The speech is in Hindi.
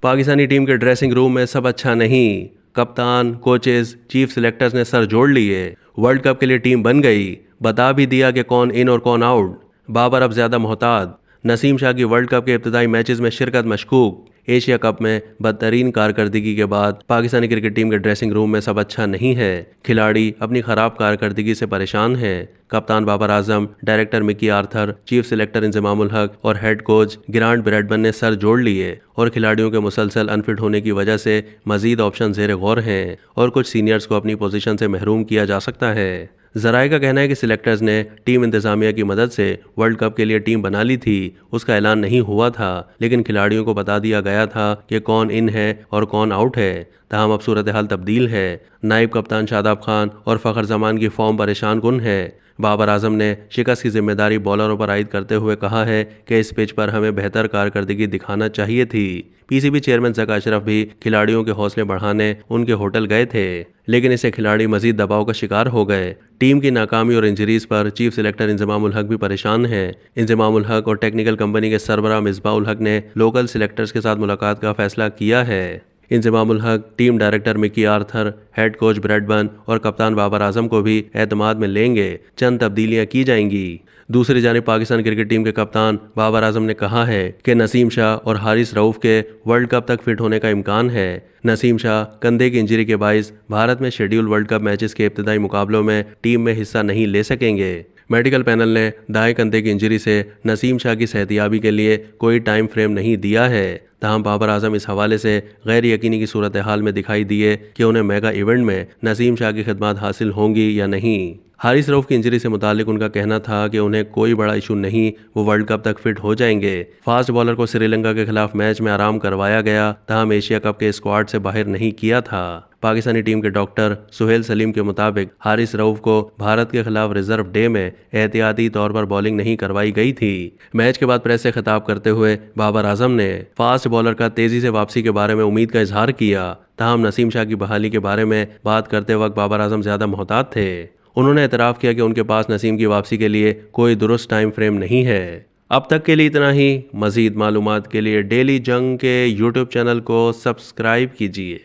पाकिस्तानी टीम के ड्रेसिंग रूम में सब अच्छा नहीं। कप्तान, कोचेस, चीफ सिलेक्टर्स ने सर जोड़ लिए। वर्ल्ड कप के लिए टीम बन गई। बता भी दिया कि कौन इन और कौन आउट। बाबर अब ज्यादा मोहतात। नसीम शाह की वर्ल्ड कप के इब्तदाई मैचेस में शिरकत मशकूक। एशिया कप में बदतरीन कारकर्दगी के बाद पाकिस्तानी क्रिकेट टीम के ड्रेसिंग रूम में सब अच्छा नहीं है। खिलाड़ी अपनी खराब कारकर्दगी से परेशान हैं। कप्तान Babar Azam, director Mickey Arthur, chief selector Inzamam ul Haq और हेड कोच ग्रांट ब्रैडमन ने सर जोड़ लिए और खिलाड़ियों के मुसलसल अनफिट होने की वजह से मजीद ऑप्शन ज़ेर गौर हैं और कुछ सीनियर्स को अपनी पोजीशन से महरूम किया जा सकता है। जराये का कहना है कि सिलेक्टर्स ने टीम इंतजामिया की मदद से वर्ल्ड कप के लिए टीम बना ली थी। उसका ऐलान नहीं हुआ था, लेकिन खिलाड़ियों को बता दिया गया था कि कौन इन है और कौन आउट है। ताहम अब सूरत हाल तब्दील है। नायब कप्तान शादाब खान और फ़खर जमान की फॉर्म परेशान कुन है। बाबर आजम ने शिकस्त की जिम्मेदारी बॉलरों पर आयद करते हुए कहा है कि इस पिच पर हमें बेहतर कारकर्दगी दिखाना चाहिए थी। पीसीबी चेयरमैन ज़का अशरफ भी खिलाड़ियों के हौसले बढ़ाने उनके होटल गए थे, लेकिन इससे खिलाड़ी मजीद दबाव का शिकार हो गए। टीम की नाकामी और इंजरीज पर चीफ सिलेक्टर इंजमाम उल हक भी परेशान हैं। इंजमाम उल हक और टेक्निकल कंपनी के सरबराह मिसबाह उल हक ने लोकल सिलेक्टर्स के साथ मुलाकात का फैसला किया है। इंजमाम उल हक team director Mickey Arthur, head coach Bradman और कप्तान बाबर आजम को भी एतमाद में लेंगे। चंद तब्दीलियां की जाएंगी। दूसरी जानिब पाकिस्तान क्रिकेट टीम के कप्तान बाबर आजम ने कहा है कि नसीम शाह और हारिस रऊफ के वर्ल्ड कप तक फिट होने का इम्कान है। नसीम शाह कंधे की इंजरी के बाइस भारत में शेड्यूल वर्ल्ड कप मैचेस के इब्तदाई मुकाबलों में टीम में हिस्सा नहीं ले सकेंगे। मेडिकल पैनल ने दाएं कंधे की इंजरी से नसीम शाह की सेहतियाबी के लिए कोई टाइम फ्रेम नहीं दिया है। ताहम बाबर आजम इस हवाले से गैर यकीनी की सूरत हाल में दिखाई दिए कि उन्हें मेगा इवेंट में नसीम शाह की खिदमत हासिल होंगी या नहीं। हारिस रऊफ की इंजरी से मुतालिक उनका कहना था कि उन्हें कोई बड़ा इशू नहीं, वो वर्ल्ड कप तक फिट हो जाएंगे। फास्ट बॉलर को श्रीलंका के खिलाफ मैच में आराम करवाया गया, ताहम एशिया कप के स्क्वाड से बाहर नहीं किया था। पाकिस्तानी टीम के डॉक्टर सुहेल सलीम के मुताबिक हारिस रऊफ को भारत के खिलाफ रिजर्व डे में एहतियाती तौर पर बॉलिंग नहीं करवाई गई थी। मैच के बाद प्रेस से खिताब करते हुए बाबर आजम ने फास्ट बॉलर का तेजी से वापसी के बारे में उम्मीद का इजहार किया। ताहम नसीम शाह की बहाली के बारे में बात करते वक्त बाबर आजम ज्यादा मोहतात थे। उन्होंने एतराफ़ किया कि उनके पास नसीम की वापसी के लिए कोई दुरुस्त टाइम फ्रेम नहीं है। अब तक के लिए इतना ही। मज़ीद मालूमात के लिए डेली जंग के यूट्यूब चैनल को सब्सक्राइब कीजिए।